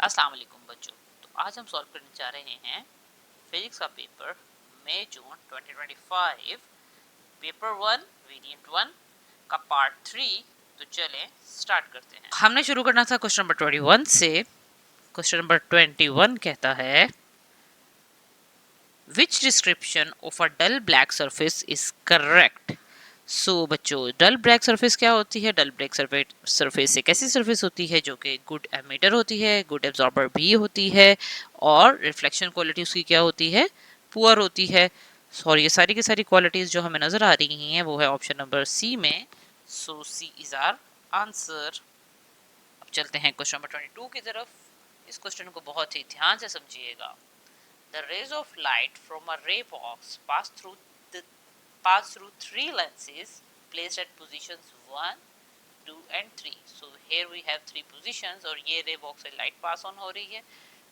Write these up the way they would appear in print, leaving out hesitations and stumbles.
अस्सलाम वालेकुम बच्चों। तो आज हम सॉल्व करने जा रहे हैं फिजिक्स का पेपर मई जून 2025 पेपर 1 वेरिएंट 1 का पार्ट 3। तो चलें स्टार्ट करते हैं। हमने शुरू करना था क्वेश्चन नंबर 21 से। क्वेश्चन नंबर 21 कहता है which description of a dull black surface is correct. So बच्चों, डल ब्लैक सरफेस क्या होती है? डल ब्लैक सरफेस एक ऐसी सरफेस होती है जो कि गुड एमिटर होती है, गुड एब्जॉर्बर भी होती है, और रिफ्लेक्शन क्वालिटी उसकी क्या होती है? पुअर होती है। सॉरी, ये सारी की सारी क्वालिटीज जो हमें नजर आ रही हैं वो है ऑप्शन नंबर सी में। सो सी इज आर आंसर। अब चलते हैं क्वेश्चन नंबर 22 की तरफ। इस क्वेश्चन को बहुत ही ध्यान से समझिएगा। The rays of light from a ray box pass through three lenses placed at positions 1, 2 and 3. So here we have three positions और ये ray box से light pass on हो रही है।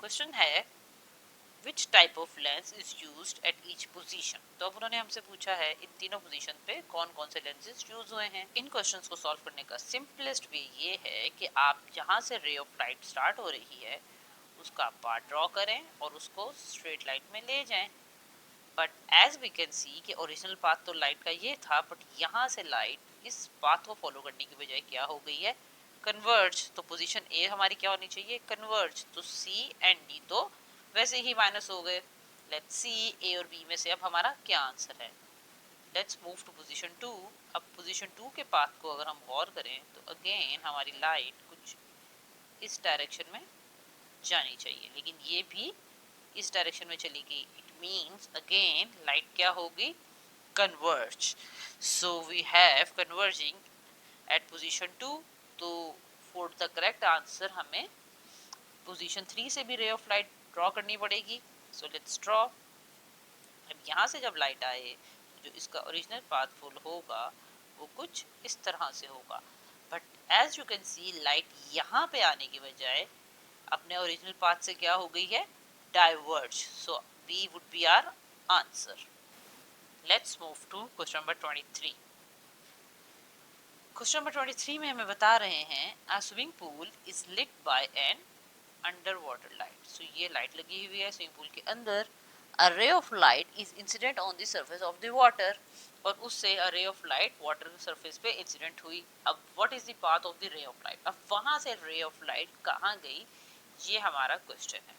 Question है which type of lens is used at each position। तो अब उन्होंने हमसे पूछा है इन तीनों पोजीशन पे कौन कौन से lenses यूज हुए हैं। इन क्वेश्चंस को सॉल्व करने का सिंपलेस्ट वे ये है कि आप जहाँ से रे ऑफ लाइट स्टार्ट हो रही है उसका पार्ट ड्रॉ करें और उसको स्ट्रेट लाइन में ले जाएं। But as we can see कि ओरिजिनल पाथ तो लाइट का ये था, बट यहाँ से लाइट इस पाथ को फॉलो करने की बजाय क्या हो गई है? कन्वर्ज। तो पोजीशन ए हमारी क्या होनी चाहिए? कन्वर्ज। तो सी एंड डी तो वैसे ही माइनस हो गए। लेट्स सी ए और बी में से अब हमारा क्या आंसर है। Let's move to position 2। अब पोजीशन 2 के पाथ को अगर हम गौर करें तो अगेन हमारी लाइट कुछ इस डायरेक्शन में जानी चाहिए, लेकिन ये भी इस डायरेक्शन में चलेगी। इट मीन्स अगेन लाइट क्या होगी? Converge. So we have converging at position 2। तो फॉर द करेक्ट आंसर हमें पोजीशन 3 से भी रे ऑफ लाइट ड्रॉ करनी पड़ेगी। So let's draw. अब यहाँ से जब लाइट आए जो इसका ओरिजिनल पाथ फुल होगा वो कुछ इस तरह से होगा। But as you can see light यहाँ पे आने की बजाय अपने ओरिजिनल पाथ से क्या हो गई है? Diverge. So B would be our answer. Let's move to question number 23। Question number 23 में हमें बता रहे हैं a swimming pool is lit by an under water light. So ये लाइट लगी हुई है स्विमिंग पूल के अंदर। A ray of light is incident on the surface of the water. और उससे a ray of light water के surface पे इंसिडेंट हुई। अब what is the path of the ray of light? अब वहां से रे ऑफ लाइट कहाँ गई, ये हमारा क्वेश्चन है।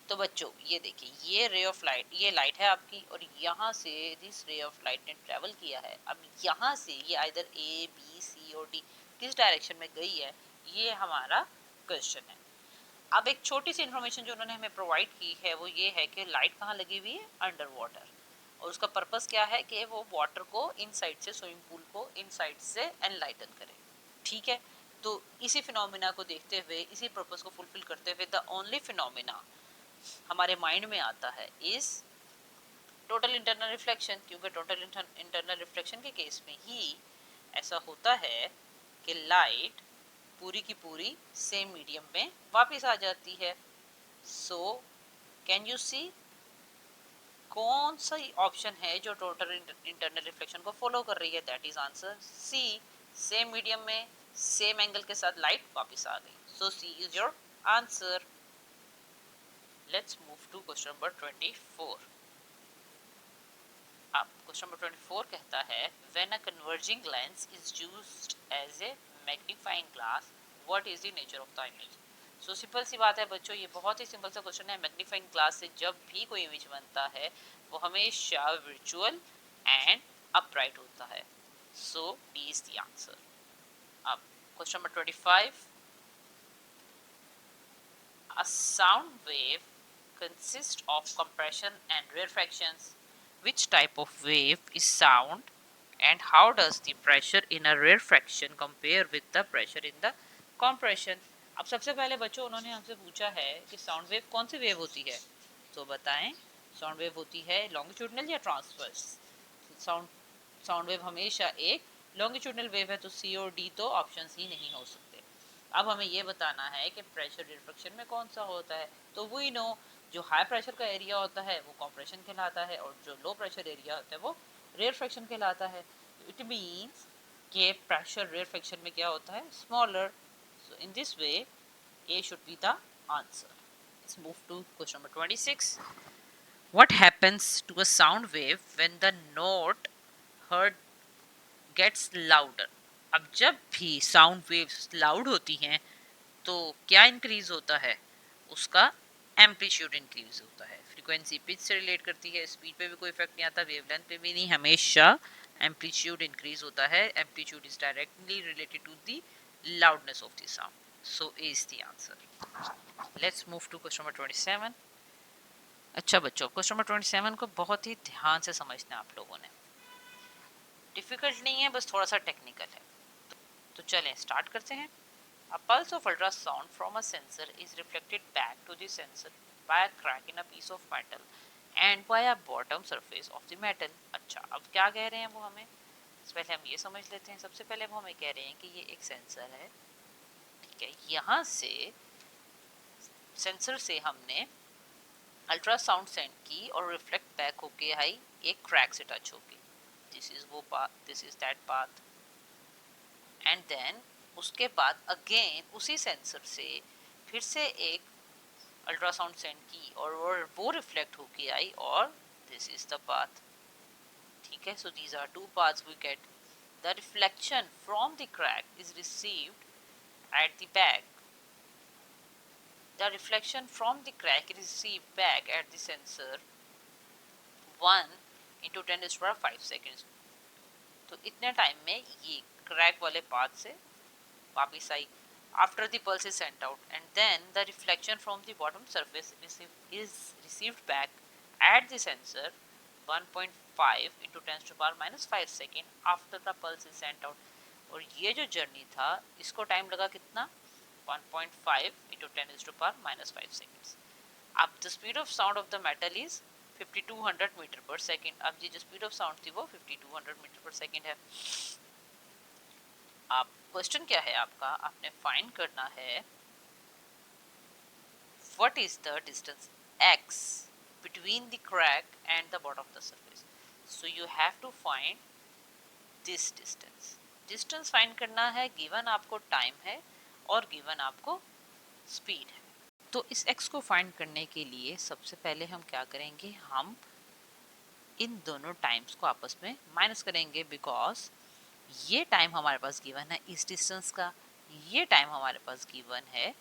तो बच्चों ये देखिए, ये रे ऑफ लाइट, ये लाइट है आपकी, और यहाँ से दिस रे ऑफ लाइट ने ट्रेवल किया है। अब यहाँ से ये आइदर ए बी सी और डी किस डायरेक्शन में गई है, ये हमारा क्वेश्चन है। अब एक छोटी सी इन्फॉर्मेशन जो उन्होंने हमें प्रोवाइड की है वो ये है कि लाइट कहाँ लगी हुई है? Under water. और उसका पर्पस क्या है कि वो वाटर को इनसाइड से, स्विमिंग पूल को इनसाइड से एनलाइटन करे। ठीक है, तो इसी फिनोमिना को देखते हुए, इसी पर्पस को फुलफिल करते हुए, द ओनली फिनोमिना हमारे माइंड में आता है इस टोटल इंटरनल रिफ्लेक्शन। क्योंकि टोटल इंटरनल रिफ्लेक्शन के केस में ही ऐसा होता है कि लाइट पूरी की पूरी सेम मीडियम में वापस आ जाती है। सो कैन यू सी कौन सा ऑप्शन है जो टोटल इंटरनल रिफ्लेक्शन को फॉलो कर रही है? That is answer C. Same medium में सेम एंगल के साथ लाइट वापस आ गई। So C is your answer. Let's move to question number 24। अब क्वेश्चन नंबर 24 कहता है when a converging lens is used as a magnifying glass what is the nature of the image. So simple सी बात है बच्चों, ये बहुत ही simple सा क्वेश्चन है। मैग्नीफाइंग ग्लास से जब भी कोई इमेज बनता है वो हमेशा वर्चुअल एंड अपराइट होता है। सो डी इज द आंसर। अब question number 25। A sound wave consists of compression and rarefactions. Which type of wave is sound and how does the pressure in a rarefaction compare with the pressure in the compression? अब सबसे पहले बच्चों उन्होंने हमसे पूछा है कि sound wave कौन सी वेव होती है। तो बताएं, साउंड वेव होती है लॉन्गिट्यूडनल या ट्रांसवर्स। साउंड साउंड वेव हमेशा एक लॉन्गिट्यूडनल वेव है, तो सी और डी तो ऑप्शंस ही नहीं हो सकते। अब हमें ये बताना है कि प्रेशर रिफ्लेक्शन में कौन सा होता है। तो वी नो जो हाई प्रेशर का एरिया होता है वो कंप्रेशन कहलाता है, और जो लो प्रेशर एरिया होता है वो रेयरफेक्शन कहलाता है। इट मीन्स कि प्रेशर रेयरफेक्शन में क्या होता है? Smaller. So in this way A should be the answer. Let's move to question number 26. What happens to a sound wave when the note heard gets louder? अब जब भी sound waves loud होती हैं तो क्या इंक्रीज होता है? उसका एम्पलीट्यूड इंक्रीज होता है. फ्रीक्वेंसी पिच से रिलेट करती है, स्पीड पे भी कोई इफेक्ट नहीं आता, वेवलेंथ पे भी नहीं, हमेशा एम्पलीट्यूड इंक्रीज होता है. Amplitude is directly related to the loudness of the sound. So A is the answer. Let's move to question number 27. अच्छा बच्चों, क्वेश्चन नंबर 27 को बहुत ही ध्यान से समझना है आप लोगों ने. डिफिकल्ट नहीं है, बस थोड़ा सा टेक्निकल है. तो चलें स्टार्ट करते हैं. A pulse of ultrasound from a sensor is reflected back to the sensor by a crack in a piece of metal and by a bottom surface of the metal. अच्छा, अब क्या कह रहे हैं वो हमें? पहले हम ये समझ लेते हैं. सबसे पहले वो हमें कह रहे हैं कि ये एक सेंसर है, ठीक है. यहाँ से सेंसर से हमने अल्ट्रासाउंड सेंड की और रिफ्लेक्ट बैक होके आई एक क्रैक से टच होके. दिस इज वो path, this is that path. And then उसके बाद अगेन उसी सेंसर से फिर से एक अल्ट्रासाउंड सेंड की और वो रिफ्लेक्ट होके आई और दिस इज द पाथ, ठीक है. So these are two paths we get. The reflection from the crack is received at the back. The reflection from the crack is received back at the sensor 1 into 10 is for 5 seconds. तो इतने time में ये crack वाले path से वापस आई. After the pulse is sent out and then the reflection from the bottom surface is received back at the sensor 1.5 into 10 to the power minus 5 second after the pulse is sent out. और ये जो journey था इसको time लगा कितना? 1.5 into 10 is to the power minus 5 seconds. अब the speed of sound of the metal is 5200 metre पर second. अब ये जो स्पीड ऑफ साउंड थी वो 5200 मीटर पर सेकेंड है. आप क्वेश्चन क्या है आपका? आपने फाइंड करना है what is the distance x between the crack and the bottom of the surface. So you have to find this distance. Distance find करना है. गिवन आपको टाइम है और गिवन आपको स्पीड है. तो इस x को फाइंड करने के लिए सबसे पहले हम क्या करेंगे? हम इन दोनों टाइम्स को आपस में माइनस करेंगे, बिकॉज ये टाइम हमारे पास गिवन है इस डिस्टेंस का, ये टाइम हमारे पास गिवन है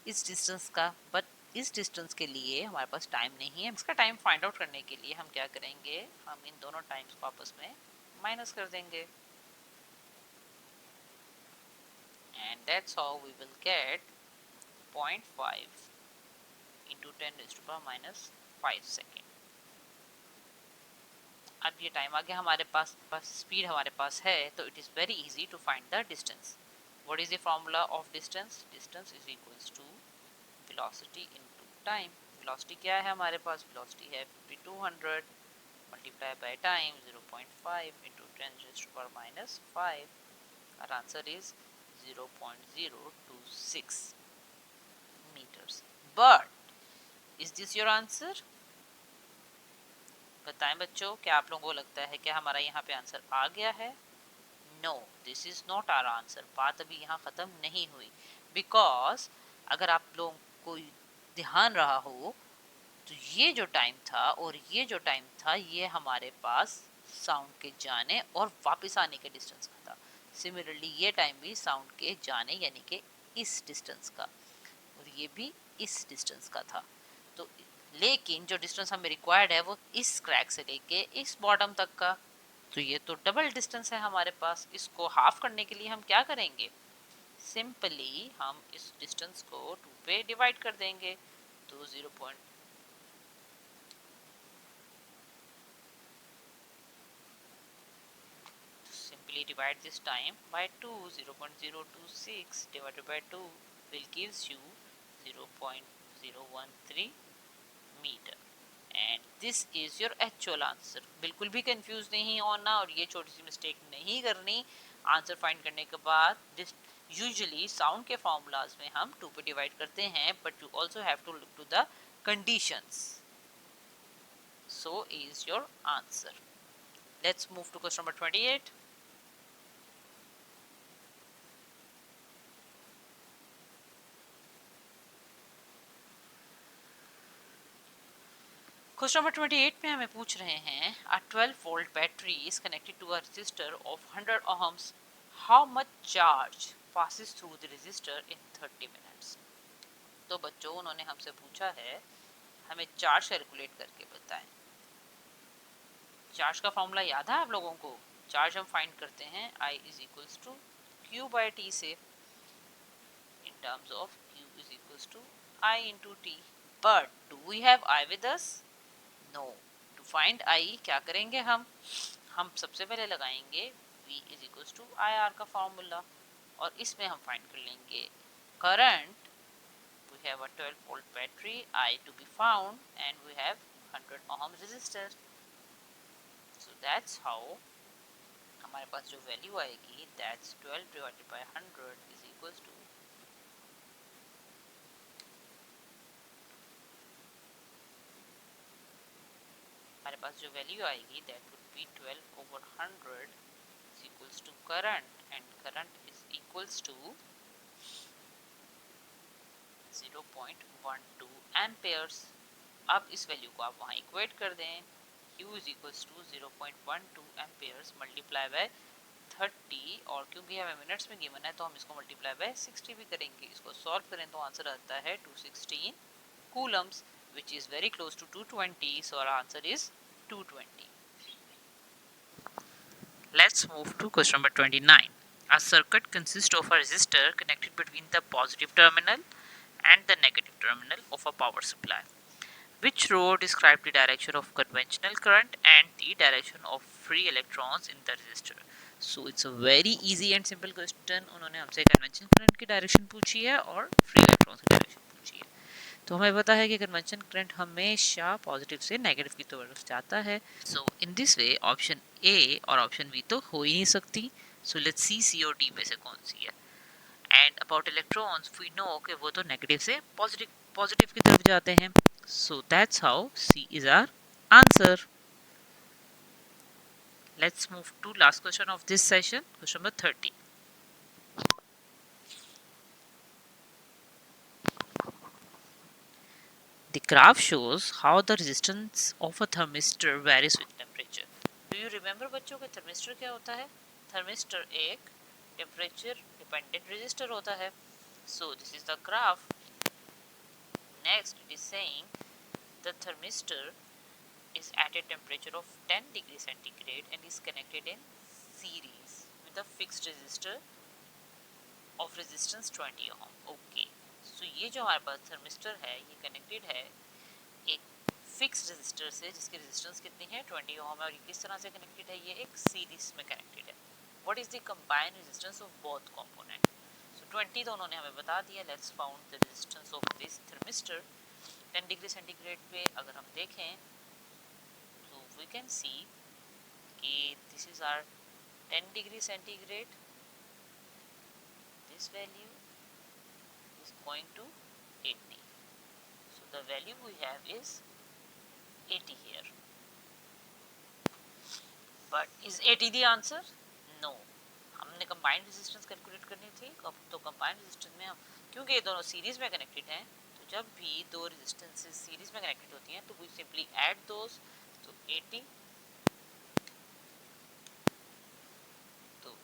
इस डिस्टेंस का, बट इस डिस्टेंस के लिए हमारे पास टाइम नहीं है. इसका टाइम फाइंड आउट करने के लिए हम क्या करेंगे? हम इन दोनों टाइम्स को आपस में माइनस कर देंगे. And that's how we will get 0.5 into 10 raised to the power minus 5 second. अब ये टाइम आ गया हमारे पास स्पीड हमारे पास है, तो it is very easy to find the distance. What is the formula of distance? Distance is equals to velocity into time. Velocity क्या है हमारे पास? वेलोसिटी है 5200 multiply by time 0.5 into 10 raised to the power minus 5. Our answer is 0.026 meters. But is this your answer? बताएं बच्चों, क्या आप लोगों को लगता है कि हमारा यहाँ पे आंसर आ गया है? No, this is not our answer. बात अभी यहाँ ख़त्म नहीं हुई. बिकॉज अगर आप लोगों को ध्यान रहा हो तो ये जो टाइम था और ये जो टाइम था ये हमारे पास साउंड के जाने और वापस आने के डिस्टेंस का था. सिमिलरली ये टाइम भी साउंड के जाने यानी कि इस डिस्टेंस का, और ये भी इस डिस्टेंस का था. तो लेकिन जो डिस्टेंस हमें रिक्वायर्ड है वो इस क्रैक से लेके इस बॉटम तक का, तो ये तो डबल डिस्टेंस है हमारे पास. इसको हाफ करने के लिए हम क्या करेंगे? सिंपली हम इस डिस्टेंस को 2 पे डिवाइड कर देंगे. तो 0. Simply divide this time by 2. 0.026 divided by 2 will gives you 0.013 meter. And this is your actual answer. बिल्कुल भी कंफ्यूज नहीं होना और ये छोटी सी मिस्टेक नहीं करनी. आंसर फाइंड करने के बाद यूजुअली साउंड के फॉर्मूलाज में हम 2 पे डिवाइड करते हैं, but you also have to look to the conditions. So is your answer. Let's move to question number 28. Question number 28 में हमें पूछ रहे हैं a 12 volt battery is connected to a resistor of 100 ohms. How much charge passes through the resistor in 30 minutes. तो बच्चों उन्होंने हमसे पूछा है हमें चार्ज कैलकुलेट करके बताएं. चार्ज का फॉर्मूला याद है आप लोगों को. चार्ज हम फाइंड करते हैं I is equals to Q by T से in terms of Q is equals to I into T. But do we have I with us? No. To find I क्या करेंगे हम सबसे पहले लगाएंगे V is equals to IR का formula और इसमें हम फाइंड कर लेंगे current. We have a 12 volt battery I to be found and we have 100 ohm resistor. So that's how हमारे पास जो वैल्यू आएगी that's 12 divided by 100 is equals to हमारे पास जो वैल्यू आएगी that would be 12 over 100 is equals to current and current is equals to 0.12 amperes. अब इस value को आप वहाँ इक्वेट कर दें. Q is equals to 0.12 amperes multiply by 30 और क्योंकि हमें मिनट्स में गिवन है तो हम इसको मल्टीप्लाई बाय 60 भी करेंगे. इसको सॉल्व करें तो आंसर आता है 216 coulombs which is very close to 220. So our answer is 220. Let's move to question number 29. A circuit consists of a resistor connected between the positive terminal and the negative terminal of a power supply. Which row describes the direction of conventional current and the direction of free electrons in the resistor? So it's a very easy and simple question. उन्होंने हमसे conventional current की direction पूछी है और free electrons की direction पूछी है. तो हमें पता है कि कन्वेंशन करंट हमेशा पॉजिटिव से नेगेटिव की तरफ जाता है. सो in this way option A और ऑप्शन बी तो हो ही नहीं सकती. सो लेट्स सी सी और डी में से कौन सी है. And about electrons we know कि वो तो नेगेटिव से पॉजिटिव की तरफ जाते हैं. So that's how C is our answer. Let's move to last question of this session, question number 30. The graph shows how the resistance of a thermistor varies with temperature. Do you remember बच्चों के thermistor क्या होता है? Thermistor एक temperature dependent resistor होता है. So this is the graph. Next it is saying the thermistor is at a temperature of 10 degrees centigrade and is connected in series with a fixed resistor of resistance 20 ohm. Okay. So ये जो हमारे पास thermistor है ये connected है एक fix resistor से जिसकी resistance कितनी है 20 ओम है और ये किस तरह से कनेक्टेड है ये एक सीरीज में कनेक्टेड है. What is the combined resistance of both component. So 20 तो उन्होंने हमें बता दिया. Let's found the resistance of this thermistor 10 degree centigrade पे अगर हम देखें तो वी कैन सी कि this is our 10 degree centigrade. This value going to 80. So the value we have is 80 here. But is 80 the answer? No. हमने combined resistance calculate करनी थी. तो combined resistance में हम क्योंकि ये दोनों सीरीज में कनेक्टेड हैं तो जब भी दो रेजिस्टेंसेस सीरीज में कनेक्टेड होती हैं तो we simply add those. तो 80 तो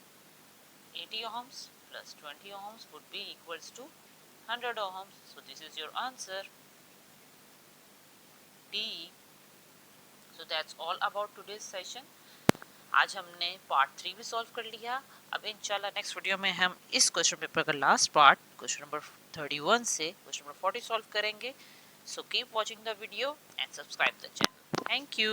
80 ohms plus 20 ohms would be equals to 100 ohms. So this is your answer D. So that's all about today's session. आज हमने पार्ट 3 भी सॉल्व कर लिया. अब इंशाल्लाह नेक्स्ट वीडियो में हम इस क्वेश्चन पेपर का लास्ट पार्ट क्वेश्चन नंबर 31 से क्वेश्चन नंबर 40 सॉल्व करेंगे. So keep watching the video and subscribe the channel. Thank you.